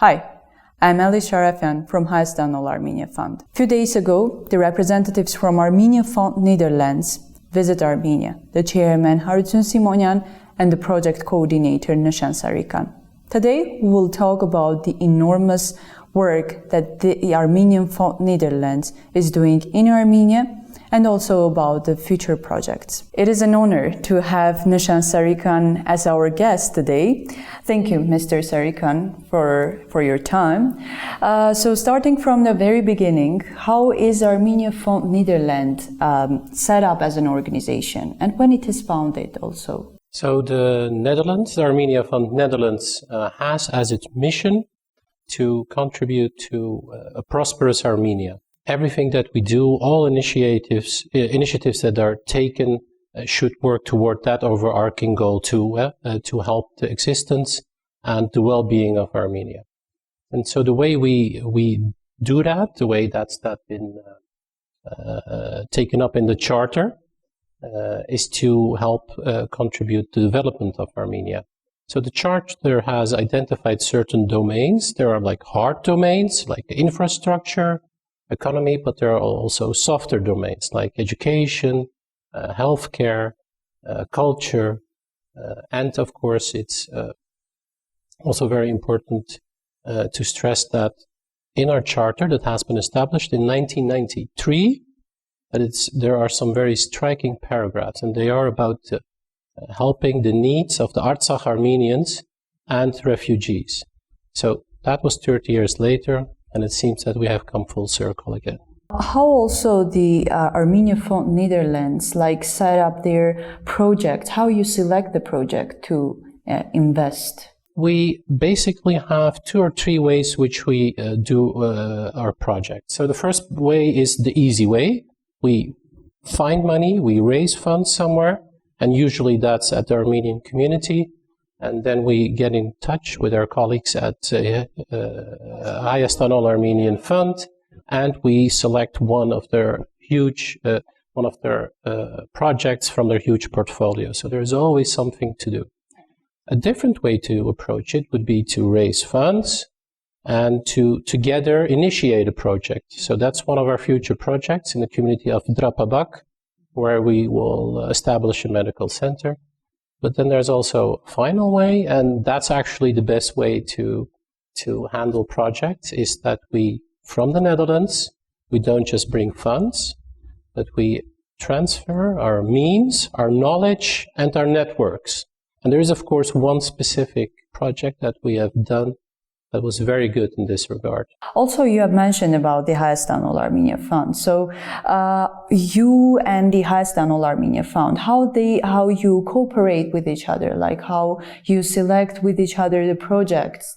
Hi, I'm Nisan Sarican from ArmeniaFonds. A few days ago, the representatives from ArmeniaFonds Nederland visit Armenia, the chairman Harutun Simonyan and the project coordinator Nisan Sarican. Today, we will talk about the enormous work that the ArmeniaFonds Nederland is doing in Armenia and also about the future projects. It is an honor to have Nisan Sarican as our guest today. Thank you, Mr. Sarican, for your time. So starting from the very beginning, how is ArmeniaFonds Nederland set up as an organization and when it is founded also? So the Netherlands, ArmeniaFonds Netherlands, has as its mission to contribute to a prosperous Armenia. Everything that we do, all initiatives that are taken should work toward that overarching goal to help the existence and the well-being of Armenia. And so the way we do that, the way that's been taken up in the charter, is to help contribute to the development of Armenia. So the charter has identified certain domains. There are like hard domains, like infrastructure, economy, but there are also softer domains like education, healthcare, culture, and of course it's also very important to stress that in our charter that has been established in 1993, that there are some very striking paragraphs, and they are about helping the needs of the Artsakh Armenians and refugees. So that was 30 years later, and it seems that we have come full circle again. How also the ArmeniaFonds Netherlands set up their project? How you select the project to invest? We basically have 2 or 3 ways which we do our project. So the first way is the easy way. We find money, we raise funds somewhere, and usually that's at the Armenian community. And then we get in touch with our colleagues at Armenian Fund, and we select one of their projects from their huge portfolio. So there's always something to do. A different way to approach it would be to raise funds and to together initiate a project. So that's one of our future projects in the community of Drapabak, where we will establish a medical center. But then there's also a final way, and that's actually the best way to handle projects, is that we, from the Netherlands, we don't just bring funds, but we transfer our means, our knowledge, and our networks. And there is, of course, one specific project that we have done that was very good in this regard. Also, you have mentioned about the Armenia Fund. So, you and the Armenia Fund, how you cooperate with each other, like how you select with each other the projects,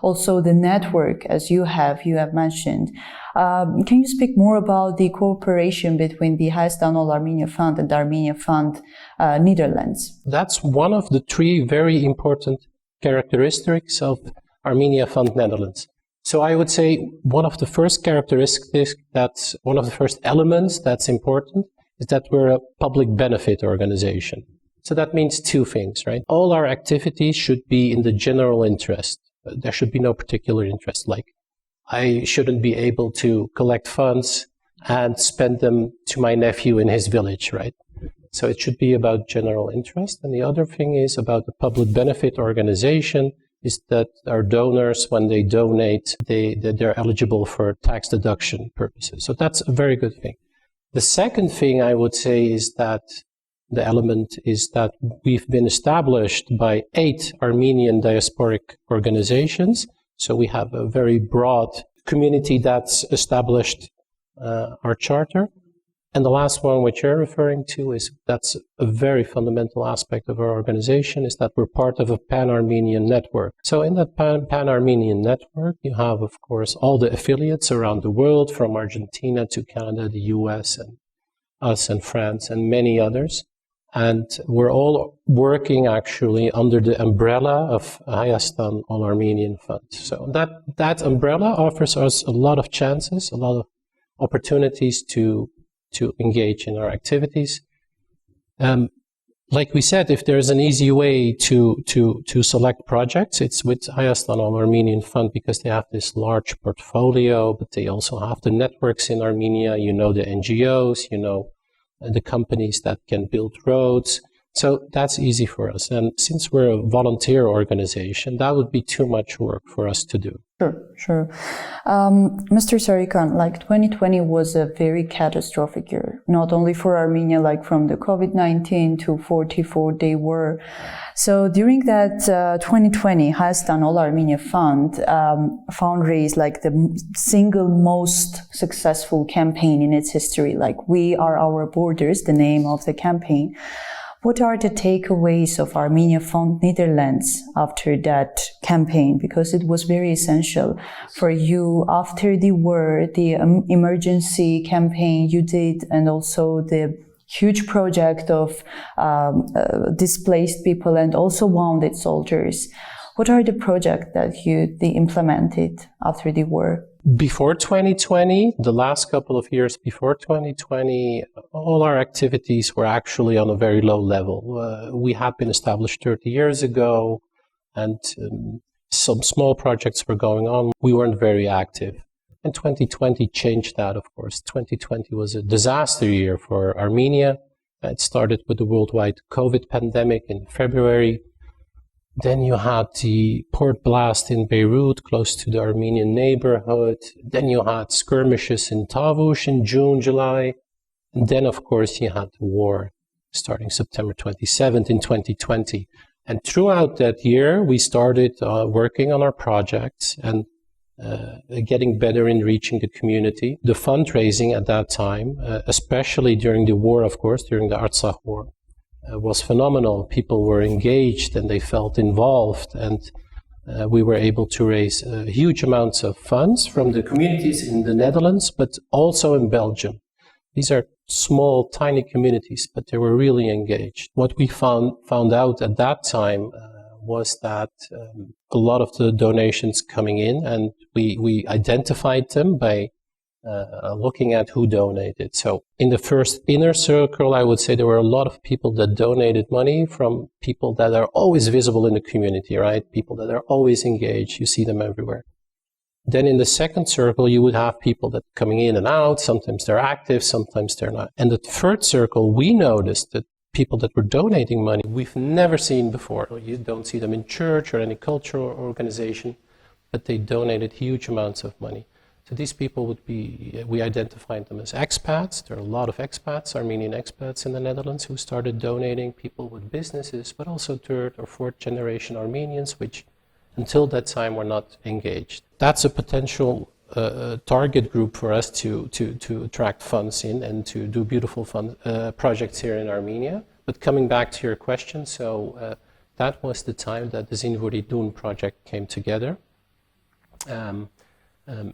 also the network, as you have mentioned. Can you speak more about the cooperation between the Armenia Fund and the ArmeniaFonds Netherlands? That's one of the 3 very important characteristics of ArmeniaFonds Netherlands. So I would say one of the first characteristics, one of the first elements that's important, is that we're a public benefit organization. So that means 2 things, right? All our activities should be in the general interest. There should be no particular interest, like I shouldn't be able to collect funds and spend them to my nephew in his village, right? So it should be about general interest. And the other thing is about the public benefit organization, is that our donors, when they donate, they're eligible for tax deduction purposes. So that's a very good thing. The second thing I would say is that the element is that we've been established by 8 Armenian diasporic organizations. So we have a very broad community that's established our charter. And the last one, which you're referring to, that's a very fundamental aspect of our organization, is that we're part of a pan-Armenian network. So in that pan-Armenian network, you have, of course, all the affiliates around the world, from Argentina to Canada, the US, and us and France, and many others. And we're all working actually under the umbrella of Armenian Fund. So that umbrella offers us a lot of chances, a lot of opportunities to engage in our activities. like we said, if there's an easy way to select projects, it's with Hayastan Armenian Fund, because they have this large portfolio, but they also have the networks in Armenia, the NGOs, the companies that can build roads. So that's easy for us. And since we're a volunteer organization, that would be too much work for us to do. Sure. Mr. Sarican, 2020 was a very catastrophic year, not only for Armenia, from the COVID-19 to 44-day war. So during that 2020, Hayastan Armenia Fund fundraised the single most successful campaign in its history, We Are Our Borders, the name of the campaign. What are the takeaways of ArmeniaFonds Netherlands after that campaign? Because it was very essential for you after the war, the emergency campaign you did, and also the huge project of displaced people and also wounded soldiers. What are the projects that they implemented after the war? Before 2020, the last couple of years before 2020, all our activities were actually on a very low level. We had been established 30 years ago, and some small projects were going on. We weren't very active. And 2020 changed that, of course. 2020 was a disaster year for Armenia. It started with the worldwide COVID pandemic in February. Then you had the port blast in Beirut, close to the Armenian neighborhood. Then you had skirmishes in Tavush in June, July. And then, of course, you had the war starting September 27th in 2020. And throughout that year, we started working on our projects and getting better in reaching the community. The fundraising at that time, especially during the war, of course, during the Artsakh war, was phenomenal. People were engaged and they felt involved, and we were able to raise huge amounts of funds from the communities in the Netherlands, but also in Belgium. These are small, tiny communities, but they were really engaged. What we found out at that time was that a lot of the donations coming in, and we identified them by looking at who donated. So in the first inner circle, I would say there were a lot of people that donated money from people that are always visible in the community, right? People that are always engaged. You see them everywhere. Then in the second circle, you would have people that are coming in and out. Sometimes they're active, sometimes they're not. And the third circle, we noticed that people that were donating money we've never seen before. You don't see them in church or any cultural organization, but they donated huge amounts of money. So these people would be, we identified them as expats. There are a lot of expats, Armenian expats in the Netherlands who started donating, people with businesses, but also third or fourth generation Armenians, which until that time were not engaged. That's a potential target group for us to attract funds in and to do beautiful projects here in Armenia. But coming back to your question, so that was the time that the Zinvoridun project came together.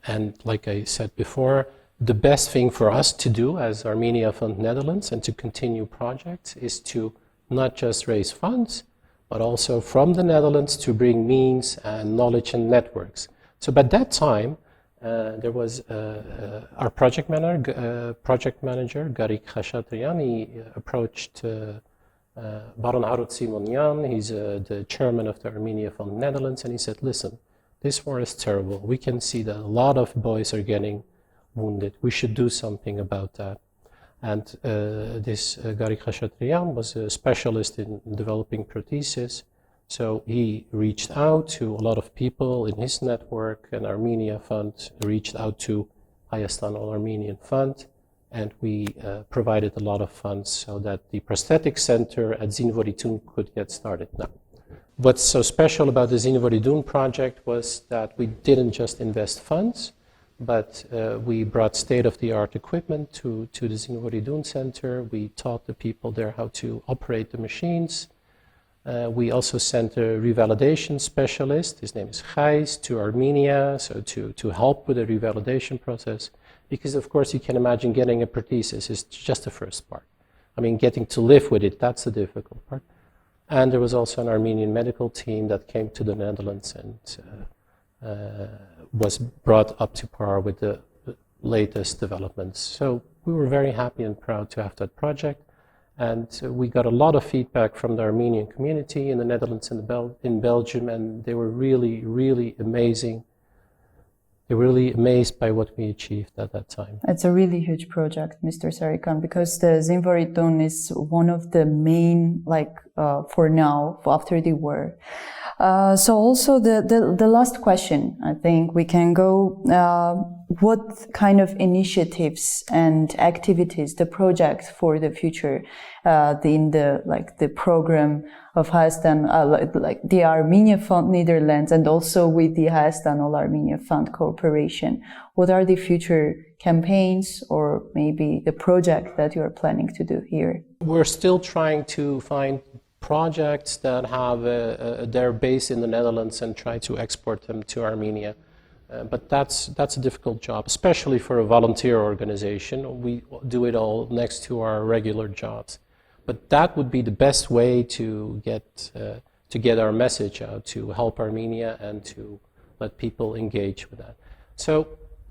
And like I said before, the best thing for us to do as ArmeniaFonds Netherlands and to continue projects is to not just raise funds, but also from the Netherlands to bring means and knowledge and networks. So by that time, there was our project manager, Garik Khashatrian. He approached Baron Harut Simonian. He's the chairman of the ArmeniaFonds Netherlands, and he said, listen, this war is terrible. We can see that a lot of boys are getting wounded. We should do something about that. And this Garik Khashatrian was a specialist in developing prostheses. So he reached out to a lot of people in his network, and ArmeniaFonds reached out to Hayastan Armenian Fund, and we provided a lot of funds so that the prosthetic center at Zinvoridun could get started now. What's so special about the Zinvoridun project was that we didn't just invest funds, but we brought state-of-the-art equipment to the Zinvoridun center. We taught the people there how to operate the machines. We also sent a revalidation specialist, his name is Gijs, to Armenia, so to help with the revalidation process. Because of course you can imagine getting a prosthesis is just the first part. I mean, getting to live with it, that's the difficult part. And there was also an Armenian medical team that came to the Netherlands and was brought up to par with the latest developments. So we were very happy and proud to have that project. And we got a lot of feedback from the Armenian community in the Netherlands and in Belgium, and they were really, really amazing. They were really amazed by what we achieved at that time. It's a really huge project, Mr. Sarican, because the Zinvaritun is one of the main, for now, after the war. So also the last question, I think we can go, what kind of initiatives and activities, the project for the future, the program of Hayastan, the ArmeniaFonds Nederland, and also with the Hayastan ArmeniaFonds Corporation. What are the future campaigns or maybe the project that you are planning to do here? We're still trying to find projects that have their base in the Netherlands and try to export them to Armenia. But that's a difficult job, especially for a volunteer organization. We do it all next to our regular jobs. But that would be the best way to get our message out, to help Armenia and to let people engage with that. So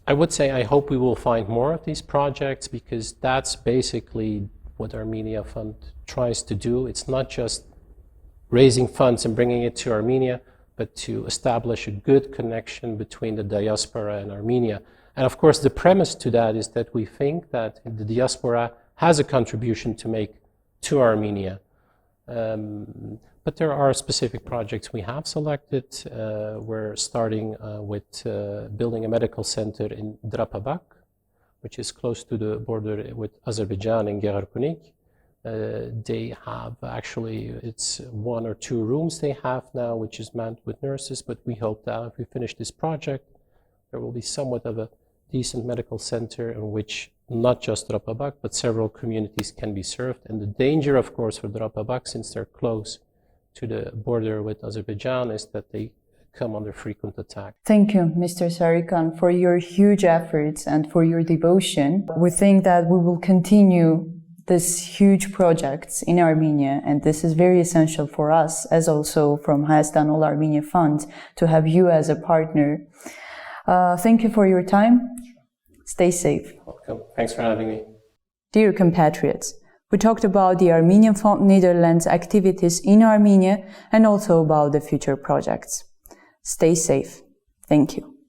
I would say I hope we will find more of these projects, because that's basically what ArmeniaFonds tries to do. It's not just raising funds and bringing it to Armenia, but to establish a good connection between the diaspora and Armenia. And of course, the premise to that is that we think that the diaspora has a contribution to make to Armenia. But there are specific projects we have selected. We're starting with building a medical center in Drapabak, which is close to the border with Azerbaijan in Gerarkunik. They have actually, it's 1 or 2 rooms they have now, which is manned with nurses, but we hope that if we finish this project, there will be somewhat of a decent medical center in which not just Drapabak, but several communities can be served. And the danger, of course, for Drapabak, since they're close to the border with Azerbaijan, is that they come under frequent attack. Thank you, Mr. Sarican, for your huge efforts and for your devotion. We think that we will continue this huge projects in Armenia, and this is very essential for us, as also from Hayastan ArmeniaFonds, to have you as a partner. Thank you for your time. Stay safe. Welcome. Thanks for having me. Dear compatriots, we talked about the ArmeniaFonds Nederland's activities in Armenia and also about the future projects. Stay safe. Thank you.